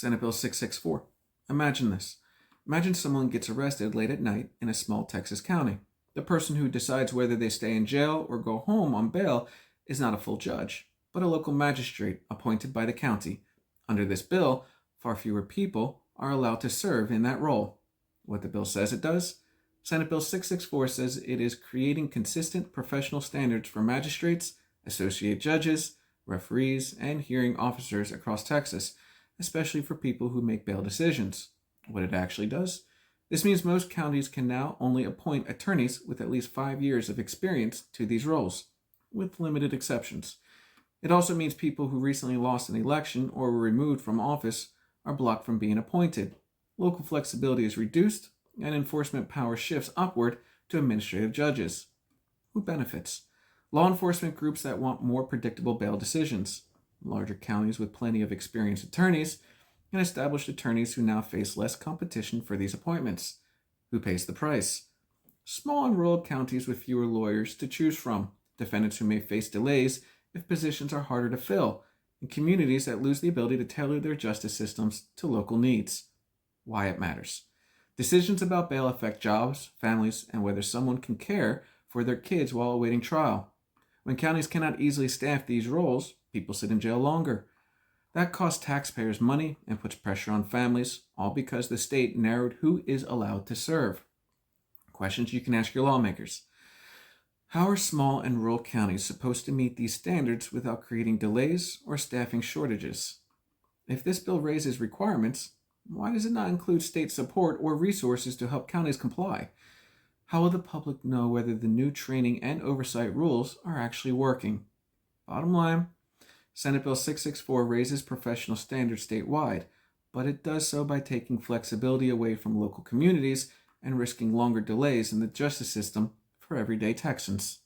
Senate Bill 664. Imagine this. Imagine someone gets arrested late at night in a small Texas county. The person who decides whether they stay in jail or go home on bail is not a full judge, but a local magistrate appointed by the county. Under this bill, far fewer people are allowed to serve in that role. What the bill says it does? Senate Bill 664 says it is creating consistent professional standards for magistrates, associate judges, referees, and hearing officers across Texas, especially for people who make bail decisions. What it actually does? This means most counties can now only appoint attorneys with at least 5 years of experience to these roles, with limited exceptions. It also means people who recently lost an election or were removed from office are blocked from being appointed. Local flexibility is reduced, and enforcement power shifts upward to administrative judges. Who benefits? Law enforcement groups that want more predictable bail decisions, larger counties with plenty of experienced attorneys, and established attorneys who now face less competition for these appointments. Who pays the price? Small and rural counties with fewer lawyers to choose from, defendants who may face delays if positions are harder to fill, and communities that lose the ability to tailor their justice systems to local needs. Why it matters. Decisions about bail affect jobs, families, and whether someone can care for their kids while awaiting trial. When counties cannot easily staff these roles, people sit in jail longer. That costs taxpayers money and puts pressure on families, all because the state narrowed who is allowed to serve. Questions you can ask your lawmakers. How are small and rural counties supposed to meet these standards without creating delays or staffing shortages? If this bill raises requirements, why does it not include state support or resources to help counties comply? How will the public know whether the new training and oversight rules are actually working? Bottom line, Senate Bill 664 raises professional standards statewide, but it does so by taking flexibility away from local communities and risking longer delays in the justice system for everyday Texans.